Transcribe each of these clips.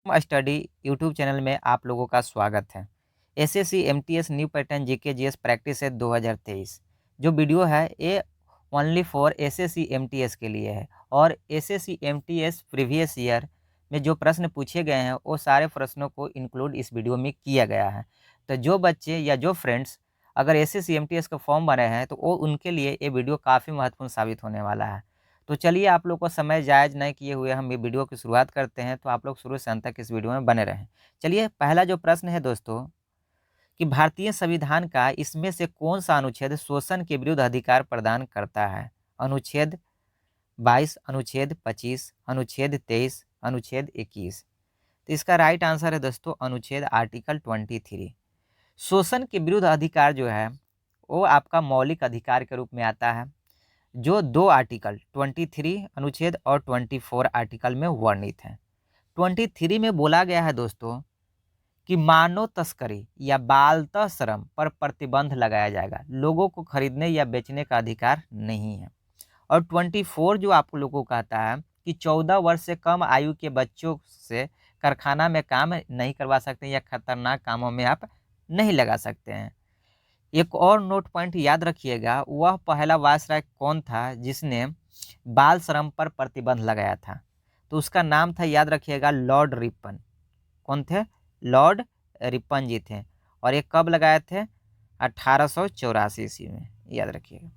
Study YouTube channel में आप लोगों का स्वागत है। SSC MTS new pattern GK GS practice है 2023। जो वीडियो है ये ओनली फॉर एसएससी एमटीएस के लिए है और एसएससी एमटीएस प्रीवियस ईयर में जो प्रश्न पूछे गए हैं वो सारे प्रश्नों को इंक्लूड इस वीडियो में किया गया है। तो जो बच्चे या जो फ्रेंड्स अगर एसएससी एमटीएस का फॉर्म भरे हैं तो वो उनके लिए ये वीडियो काफ़ी महत्वपूर्ण साबित होने वाला है। तो चलिए आप लोग को समय जायज़ नहीं किए हुए हम ये वीडियो की शुरुआत करते हैं, तो आप लोग शुरू से अंत तक इस वीडियो में बने रहें। चलिए पहला जो प्रश्न है दोस्तों कि भारतीय संविधान का इसमें से कौन-सा अनुच्छेद शोषण के विरुद्ध अधिकार प्रदान करता है? अनुच्छेद 22, अनुच्छेद 25, अनुच्छेद 23, अनुच्छेद 21। तो इसका राइट आंसर है दोस्तों अनुच्छेद आर्टिकल 23। शोषण के विरुद्ध अधिकार जो है वो आपका मौलिक अधिकार के रूप में आता है, जो दो आर्टिकल 23 अनुच्छेद और 24 आर्टिकल में वर्णित है। 23 में बोला गया है दोस्तों कि मानव तस्करी या बालता श्रम पर प्रतिबंध लगाया जाएगा, लोगों को खरीदने या बेचने का अधिकार नहीं है। और 24 जो आप लोगों को कहता है कि 14 वर्ष से कम आयु के बच्चों से कारखाना में काम नहीं करवा सकते या खतरनाक कामों में आप नहीं लगा सकते हैं। एक और नोट पॉइंट याद रखिएगा, वह पहला वायसराय कौन था जिसने बाल श्रम पर प्रतिबंध लगाया था? तो उसका नाम था, याद रखिएगा, लॉर्ड रिपन। कौन थे? लॉर्ड रिपन जी थे। और ये कब लगाए थे? 1884 ईस्वी में, याद रखिएगा।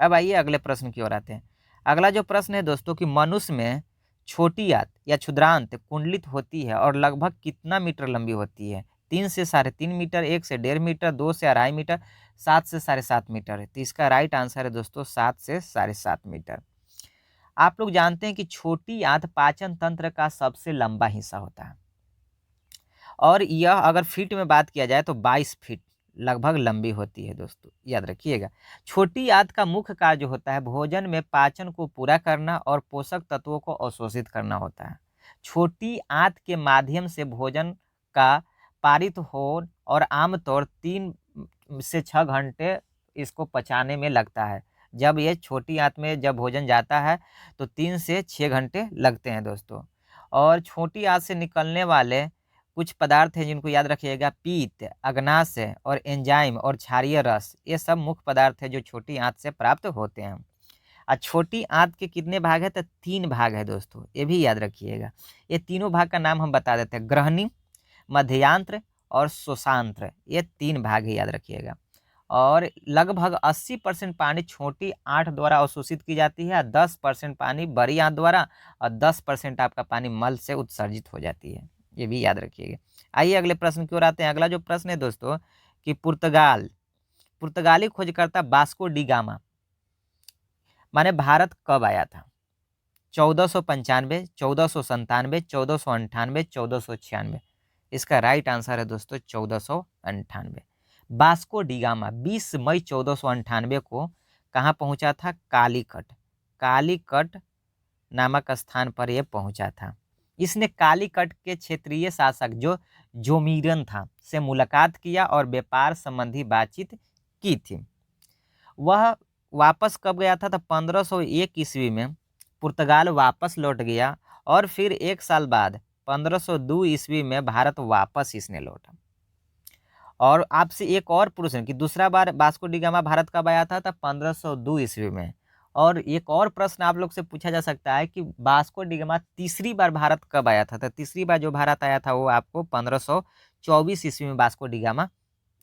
अब आइए अगले प्रश्न की ओर आते हैं। अगला जो प्रश्न है दोस्तों कि मनुष्य में छोटी आंत या क्षुद्रांत कुंडलित होती है और लगभग कितना मीटर लंबी होती है? 3 से 3.5 मीटर, 1 से 1.5 मीटर, 2 से 2.5 मीटर, 7 से 7.5 मीटर है। तो इसका राइट आंसर है दोस्तों 7 से 7.5 मीटर। आप लोग जानते हैं कि छोटी आंत पाचन तंत्र का सबसे लंबा हिस्सा होता है और यह अगर फीट में बात किया जाए तो 22 फीट लगभग लंबी होती है दोस्तों, याद रखिएगा। छोटी आंत का मुख्य कार्य जो होता है भोजन में पाचन को पूरा करना और पोषक तत्वों को अवशोषित करना होता है। छोटी आंत के माध्यम से भोजन का पारित हो और आमतौर 3 से 6 घंटे इसको पचाने में लगता है। जब ये छोटी आंत में जब भोजन जाता है तो 3 से 6 घंटे लगते हैं दोस्तों। और छोटी आंत से निकलने वाले कुछ पदार्थ हैं जिनको याद रखिएगा, पीत, अग्नाशय और एंजाइम और क्षारीय रस, ये सब मुख्य पदार्थ है जो छोटी आंत से प्राप्त होते हैं। और छोटी आंत के कितने भाग है? तो 3 भाग है दोस्तों, ये भी याद रखिएगा। ये तीनों भाग का नाम हम बता देते हैं, ग्रहणी, मध्यांत्र और शोषांत्र, ये 3 भाग है, याद रखिएगा। और लगभग 80% पानी छोटी आंत द्वारा अवशोषित की जाती है, 10% पानी बड़ी आंत द्वारा और 10% आपका पानी मल से उत्सर्जित हो जाती है, ये भी याद रखिएगा। आइए अगले प्रश्न की ओर आते हैं। अगला जो प्रश्न है दोस्तों कि पुर्तगाली खोजकर्ता वास्को डी गामा माने भारत कब आया था? 1495, 1497, 1498, 1496। इसका राइट आंसर है दोस्तों 1498। वास्को डी गामा 20 मई 1498 को कहाँ पहुंचा था? कालीकट। कालीकट नामक स्थान पर यह पहुंचा था। इसने कालीकट के क्षेत्रीय शासक जो जोमीरन था से मुलाकात किया और व्यापार संबंधी बातचीत की थी। वह वापस कब गया था? तो 1501 ईस्वी में पुर्तगाल वापस लौट गया और फिर 1 साल बाद 1502 ईस्वी में भारत वापस इसने लौटा। और आपसे एक और प्रश्न कि दूसरा बार वास्को डी गामा भारत कब आया था? तो 1502 ईस्वी में। और एक और प्रश्न आप लोग से पूछा जा सकता है कि वास्को डी गामा तीसरी बार भारत कब आया था? तो तीसरी बार जो भारत आया था वो आपको 1524 ईस्वी में वास्को डी गामा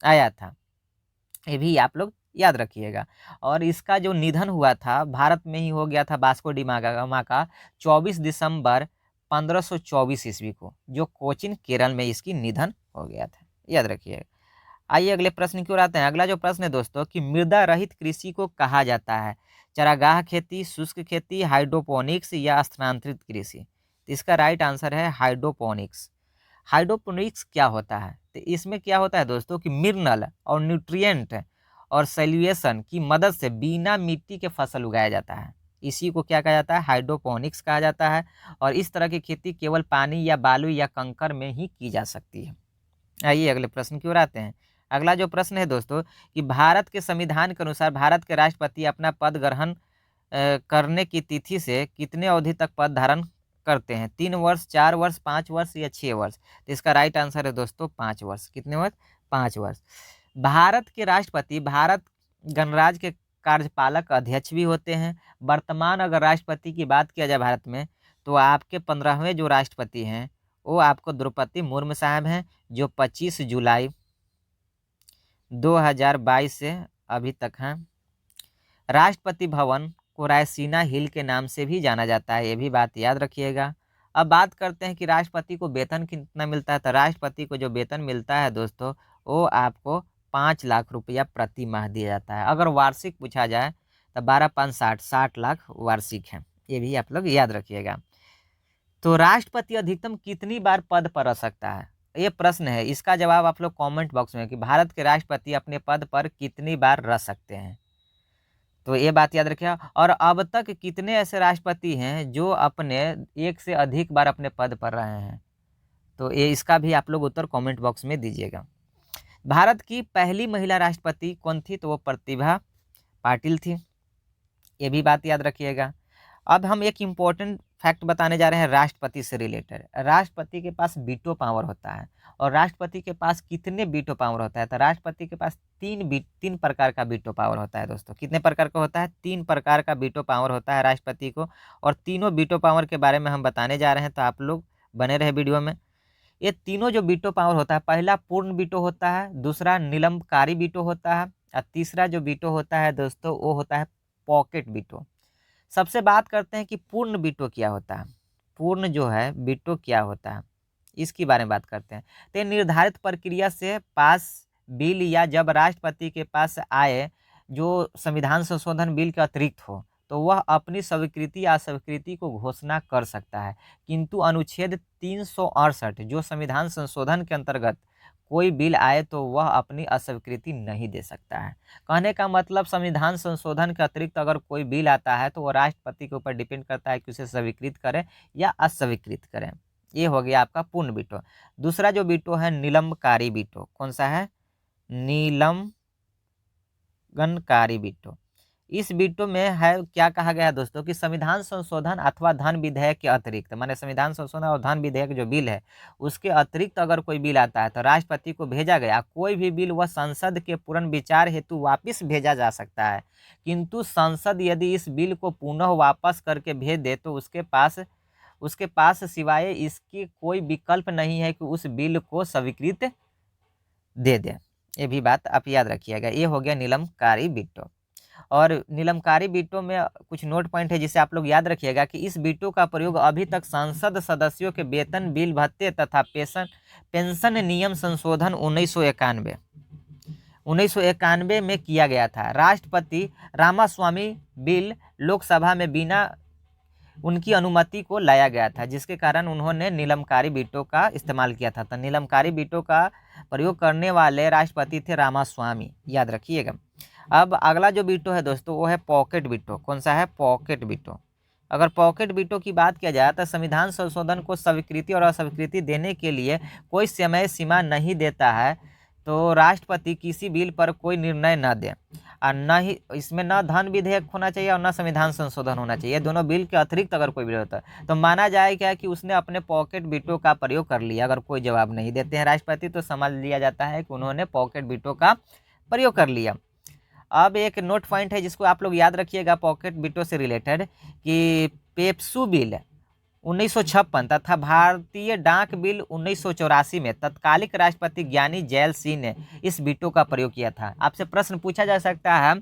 आया था, ये भी आप लोग याद रखिएगा। और इसका जो निधन हुआ था भारत में ही हो गया था वास्को डी गामा का 24 दिसंबर 1524 ईस्वी को, जो कोचीन केरल में इसकी निधन हो गया था, याद रखिएगा। आइए अगले प्रश्न की ओर आते हैं। अगला जो प्रश्न है दोस्तों कि मृदा रहित कृषि को कहा जाता है? चारागाह खेती, शुष्क खेती, हाइड्रोपोनिक्स या स्थानांतरित कृषि? तो इसका राइट आंसर है हाइड्रोपोनिक्स। हाइड्रोपोनिक्स क्या होता है? तो इसमें क्या होता है दोस्तों कि मिनरल और न्यूट्रिएंट और सैल्यूएशन की मदद से बिना मिट्टी के फसल उगाया जाता है, इसी को क्या कहा जाता है? हाइड्रोपोनिक्स कहा जाता है। और इस तरह की खेती केवल पानी या बालू या कंकर में ही की जा सकती है। आइए अगले प्रश्न की ओर आते हैं। अगला जो प्रश्न है दोस्तों कि भारत के संविधान के अनुसार भारत के राष्ट्रपति अपना पद ग्रहण करने की तिथि से कितने अवधि तक पद धारण करते हैं, 3 वर्ष, 4 वर्ष, 5 वर्ष या 6 वर्ष? तो इसका राइट आंसर है दोस्तों 5 वर्ष। कितने वर्ष? 5 वर्ष। भारत के राष्ट्रपति भारत गणराज्य के कार्यपालक अध्यक्ष भी होते हैं। वर्तमान अगर राष्ट्रपति की बात किया जाए भारत में, तो आपके 15वें जो राष्ट्रपति हैं वो आपको द्रौपदी मुर्मू साहब हैं, जो 25 जुलाई 2022 से अभी तक हैं। राष्ट्रपति भवन को रायसीना हिल के नाम से भी जाना जाता है, ये भी बात याद रखिएगा। अब बात करते हैं कि राष्ट्रपति को वेतन कितना मिलता है। तो राष्ट्रपति को जो वेतन मिलता है दोस्तों, वो आपको 5 लाख रुपया प्रति माह दिया जाता है। अगर वार्षिक पूछा जाए तो 12×5 = 60 लाख वार्षिक है, ये भी आप लोग याद रखिएगा। तो राष्ट्रपति अधिकतम कितनी बार पद पर रह सकता है, ये प्रश्न है। इसका जवाब आप लोग कमेंट बॉक्स में कि भारत के राष्ट्रपति अपने पद पर कितनी बार रह सकते हैं, तो ये बात याद रखिएगा। और अब तक कितने ऐसे राष्ट्रपति हैं जो अपने एक से अधिक बार अपने पद पर रहे हैं, तो ये इसका भी आप लोग उत्तर कमेंट बॉक्स में दीजिएगा। भारत की पहली महिला राष्ट्रपति कौन थी? तो वो प्रतिभा पाटिल थी, ये भी बात याद रखिएगा। अब हम एक इम्पोर्टेंट फैक्ट बताने जा रहे हैं राष्ट्रपति से रिलेटेड। राष्ट्रपति के पास वीटो पावर होता है, और राष्ट्रपति के पास कितने वीटो पावर होता है? तो राष्ट्रपति के पास तीन प्रकार का वीटो पावर होता है दोस्तों। कितने प्रकार का होता है? 3 प्रकार का वीटो पावर होता है राष्ट्रपति को, और तीनों वीटो पावर के बारे में हम बताने जा रहे हैं, तो आप लोग बने रहे वीडियो में। ये तीनों जो वीटो पावर होता है, पहला पूर्ण वीटो होता है, दूसरा निलंबकारी वीटो होता है, और तीसरा जो वीटो होता है दोस्तों वो होता है पॉकेट वीटो। सबसे बात करते हैं कि पूर्ण वीटो क्या होता है। पूर्ण जो है वीटो क्या होता है, इसके बारे में बात करते हैं। तो निर्धारित प्रक्रिया से पास बिल या जब राष्ट्रपति के पास आए जो संविधान संशोधन बिल के अतिरिक्त हो, तो वह अपनी स्वीकृति या अस्वीकृति को घोषणा कर सकता है। किंतु अनुच्छेद 368 जो संविधान संशोधन के अंतर्गत कोई बिल आए तो वह अपनी अस्वीकृति नहीं दे सकता है। कहने का मतलब संविधान संशोधन के अतिरिक्त अगर कोई बिल आता है तो वो राष्ट्रपति के ऊपर डिपेंड करता है कि उसे स्वीकृत करें या अस्वीकृत करें। ये हो गया आपका पूर्ण वीटो। दूसरा जो वीटो है निलंबकारी वीटो। कौन सा है? निलंबनकारी वीटो। इस वीटो में है क्या कहा गया है दोस्तों कि संविधान संशोधन अथवा धन विधेयक के अतिरिक्त, माने संविधान संशोधन और धन विधेयक जो बिल है उसके अतिरिक्त अगर कोई बिल आता है तो राष्ट्रपति को भेजा गया कोई भी बिल वह संसद के पूर्ण विचार हेतु वापस भेजा जा सकता है। किंतु संसद यदि इस बिल को पुनः वापस करके भेज दे तो उसके पास सिवाय इसके कोई विकल्प नहीं है कि उस बिल को स्वीकृत दे दे। ये भी बात आप याद रखिएगा। ये हो गया निलंबकारी वीटो। और निलंबकारी वीटो में कुछ नोट पॉइंट है जिसे आप लोग याद रखिएगा कि इस वीटो का प्रयोग अभी तक संसद सदस्यों के वेतन, बिल, भत्ते तथा पेंशन नियम संशोधन 1991 में किया गया था। राष्ट्रपति रामास्वामी बिल लोकसभा में बिना उनकी अनुमति को लाया गया था, जिसके कारण उन्होंने निलंबकारी वीटो का इस्तेमाल किया था। तो निलंबकारी वीटो का प्रयोग करने वाले राष्ट्रपति थे रामास्वामी, याद रखिएगा। अब अगला जो वीटो है दोस्तों वो है पॉकेट वीटो। कौन सा है? Pocket veto. अगर पॉकेट वीटो की बात किया जाए तो संविधान संशोधन को स्वीकृति और अस्वीकृति देने के लिए कोई समय सीमा नहीं देता है, तो राष्ट्रपति किसी बिल पर कोई निर्णय न दे, और न ही इसमें न धन विधेयक होना चाहिए और न संविधान संशोधन होना चाहिए। दोनों बिल के अतिरिक्त अगर कोई बिल होता है तो माना जाए क्या कि उसने अपने पॉकेट वीटो का प्रयोग कर लिया। अगर कोई जवाब नहीं देते हैं राष्ट्रपति तो समझ लिया जाता है कि उन्होंने पॉकेट वीटो का प्रयोग कर लिया। अब एक नोट पॉइंट है जिसको आप लोग याद रखिएगा पॉकेट वीटो से रिलेटेड कि पेप्सू बिल 1956 तथा भारतीय डाक बिल 1984 में तत्कालिक राष्ट्रपति ज्ञानी जैल सिंह ने इस वीटो का प्रयोग किया था। आपसे प्रश्न पूछा जा सकता है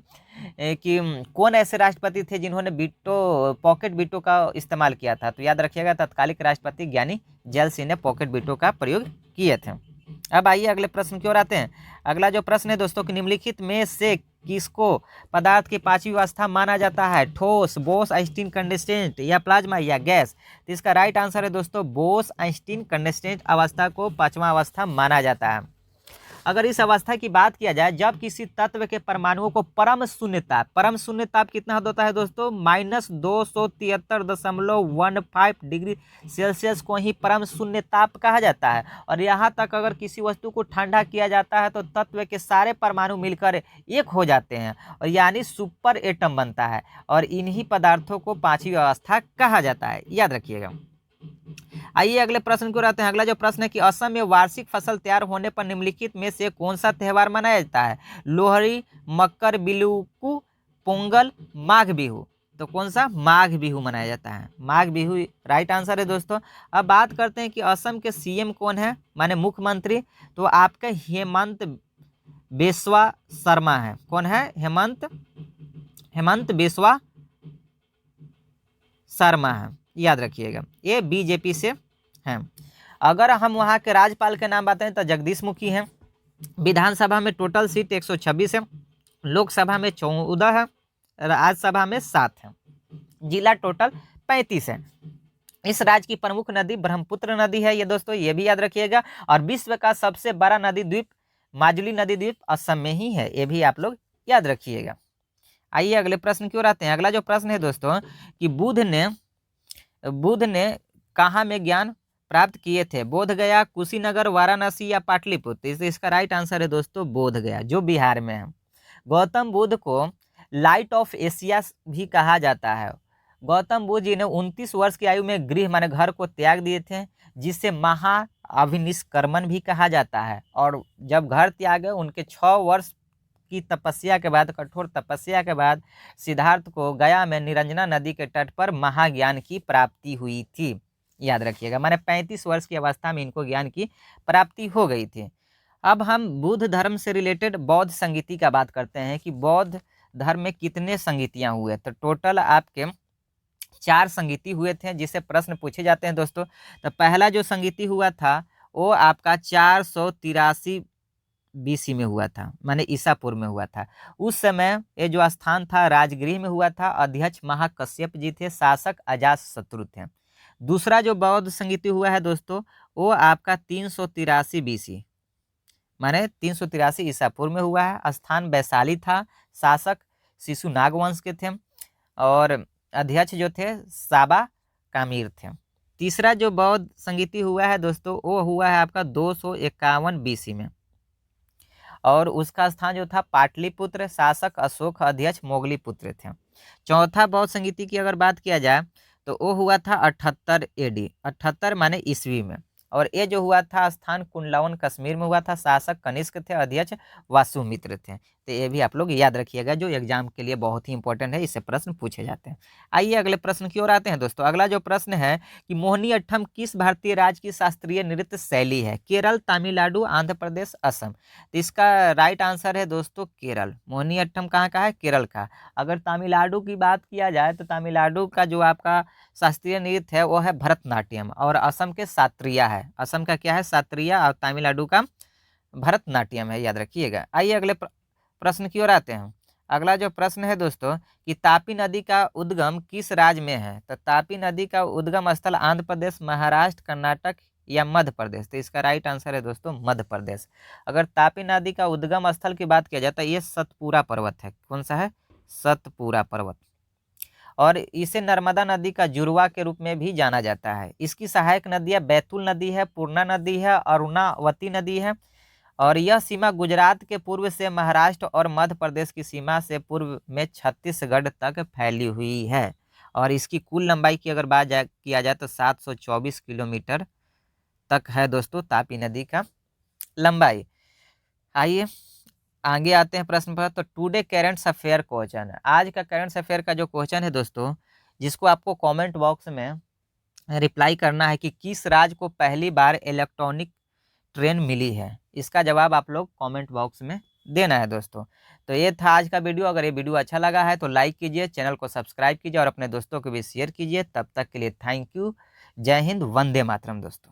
कि कौन ऐसे राष्ट्रपति थे जिन्होंने पॉकेट वीटो का इस्तेमाल किया था? तो याद रखिएगा तत्कालिक राष्ट्रपति ज्ञानी जैल सिंह ने पॉकेट वीटो का प्रयोग किए थे। अब आइए अगले प्रश्न की ओर आते हैं। अगला जो प्रश्न है दोस्तों कि निम्नलिखित में से किसको पदार्थ की 5वीं अवस्था माना जाता है? ठोस, बोस आइंस्टीन कंडेंसेट या प्लाज्मा या गैस? तो इसका राइट आंसर है दोस्तों बोस आइंस्टीन कंडेंसेट अवस्था को 5वां अवस्था माना जाता है। अगर इस अवस्था की बात किया जाए जब किसी तत्व के परमाणुओं को परम शून्य ताप कितना होता है दोस्तों? -273.15 डिग्री सेल्सियस को ही परम शून्य ताप कहा जाता है। और यहाँ तक अगर किसी वस्तु को ठंडा किया जाता है तो तत्व के सारे परमाणु मिलकर एक हो जाते हैं और यानी सुपर एटम बनता है, और इन्हीं पदार्थों को 5वीं अवस्था कहा जाता है, याद रखिएगा। आइए अगले प्रश्न को आते हैं। अगला जो प्रश्न है कि असम में वार्षिक फसल तैयार होने पर निम्नलिखित में से कौन सा त्यौहार मनाया जाता है? लोहड़ी, मकर बिलुकु, पोंगल, माघ बिहू। तो कौन सा? माघ बिहू मनाया जाता है। माघ बिहू राइट आंसर है दोस्तों। अब बात करते हैं कि असम के सीएम कौन है, माने मुख्यमंत्री। तो आपका हेमंत बिस्वा शर्मा है। कौन है? हेमंत बिस्वा शर्मा है, याद रखिएगा। ये बीजेपी से हैं। अगर हम वहाँ के राज्यपाल के नाम बताएं तो जगदीश मुखी हैं। विधानसभा में टोटल सीट 126 है, लोकसभा में 14 है, राज्यसभा में 7 है, जिला टोटल 35 है। इस राज्य की प्रमुख नदी ब्रह्मपुत्र नदी है ये दोस्तों, ये भी याद रखिएगा। और विश्व का सबसे बड़ा नदी द्वीप माजुली नदी द्वीप असम में ही है, ये भी आप लोग याद रखिएगा। आइए अगले प्रश्न की ओर आते हैं। अगला जो प्रश्न है दोस्तों कि बुद्ध ने कहाँ में ज्ञान प्राप्त किए थे? बोध गया, कुशीनगर, वाराणसी या पाटलिपुत्र। इसका राइट आंसर है दोस्तों बोध गया, जो बिहार में है। गौतम बुद्ध को लाइट ऑफ एशिया भी कहा जाता है। गौतम बुद्ध जी ने 29 वर्ष की आयु में गृह माने घर को त्याग दिए थे, जिसे महाअभिनिष्क्रमण भी कहा जाता है। और जब घर त्यागे उनके 6 वर्ष की तपस्या के बाद, कठोर तपस्या के बाद, सिद्धार्थ को गया में निरंजना नदी के तट पर महाज्ञान की प्राप्ति हुई थी। याद रखिएगा, माने 35 वर्ष की अवस्था में इनको ज्ञान की प्राप्ति हो गई थी। अब हम बुद्ध धर्म से रिलेटेड बौद्ध संगीति का बात करते हैं कि बौद्ध धर्म में कितने संगीतियाँ हुए। तो टोटल आपके 4 संगीति हुए थे, जिससे प्रश्न पूछे जाते हैं दोस्तों। तो पहला जो संगीति हुआ था वो आपका 483 बीसी में हुआ था, माने ईसापुर में हुआ था। उस समय ये जो स्थान था राजगृह में हुआ था। अध्यक्ष महाकश्यप जी थे, शासक अजातशत्रु थे। दूसरा जो बौद्ध संगीति हुआ है दोस्तों वो आपका 383 बीसी, माने 383 ईसापुर में हुआ है। स्थान वैशाली था, शासक शिशु नागवंश के थे और अध्यक्ष जो थे साबा कामिर थे। तीसरा जो बौद्ध संगीति हुआ है दोस्तों वो हुआ है आपका 251 बीसी में, और उसका स्थान जो था पाटलिपुत्र, शासक अशोक, अध्यक्ष मोगलीपुत्र थे। चौथा बौद्ध संगीति की अगर बात किया जाए तो वो हुआ था 78 एडी, 78 माने ईस्वी में। और ये जो हुआ था स्थान कुंडलावन कश्मीर में हुआ था, शासक कनिष्क थे, अध्यक्ष वासुमित्र थे। तो ये भी आप लोग याद रखिएगा, जो एग्जाम के लिए बहुत ही इंपॉर्टेंट है, इससे प्रश्न पूछे जाते हैं। आइए अगले प्रश्न की ओर आते हैं दोस्तों। अगला जो प्रश्न है कि मोहिनी अट्टम किस भारतीय राज्य की शास्त्रीय नृत्य शैली है? केरल, तमिलनाडु, आंध्र प्रदेश, असम। तो इसका राइट आंसर है दोस्तों केरल। मोहिनी अट्टम कहाँ का है? केरल का। अगर तमिलनाडु की बात किया जाए तो तमिलनाडु का जो आपका शास्त्रीय नृत्य है वो है भरतनाट्यम, और असम के सात्रिया है। असम का क्या है? सात्रिया, और तमिलनाडु का भरतनाट्यम है, याद रखिएगा। आइए अगले प्रश्न की ओर आते हैं। अगला जो प्रश्न है दोस्तों कि तापी नदी का उद्गम किस राज्य में है? तो तापी नदी का उद्गम स्थल आंध्र प्रदेश, महाराष्ट्र, कर्नाटक या मध्य प्रदेश। तो इसका राइट आंसर है दोस्तों मध्य प्रदेश। अगर तापी नदी का उद्गम स्थल की बात किया जाए तो ये सतपुरा पर्वत है। कौन सा है? सतपुरा पर्वत। और इसे नर्मदा नदी का जुड़वा के रूप में भी जाना जाता है। इसकी सहायक नदियां बैतूल नदी है, पूर्णा नदी है, अरुणावती नदी है। और यह सीमा गुजरात के पूर्व से महाराष्ट्र और मध्य प्रदेश की सीमा से पूर्व में छत्तीसगढ़ तक फैली हुई है। और इसकी कुल लंबाई की अगर बात किया जाए तो 724 किलोमीटर तक है दोस्तों तापी नदी का लंबाई। आइए आगे आते हैं प्रश्न पर। तो टुडे करेंट अफेयर क्वेश्चन, आज का करेंट अफेयर का जो क्वेश्चन है दोस्तों, जिसको आपको कमेंट बॉक्स में रिप्लाई करना है कि किस राज्य को पहली बार इलेक्ट्रॉनिक ट्रेन मिली है। इसका जवाब आप लोग कमेंट बॉक्स में देना है दोस्तों। तो ये था आज का वीडियो। अगर ये वीडियो अच्छा लगा है तो लाइक कीजिए, चैनल को सब्सक्राइब कीजिए और अपने दोस्तों को भी शेयर कीजिए। तब तक के लिए थैंक यू। जय हिंद, वंदे मातरम दोस्तों।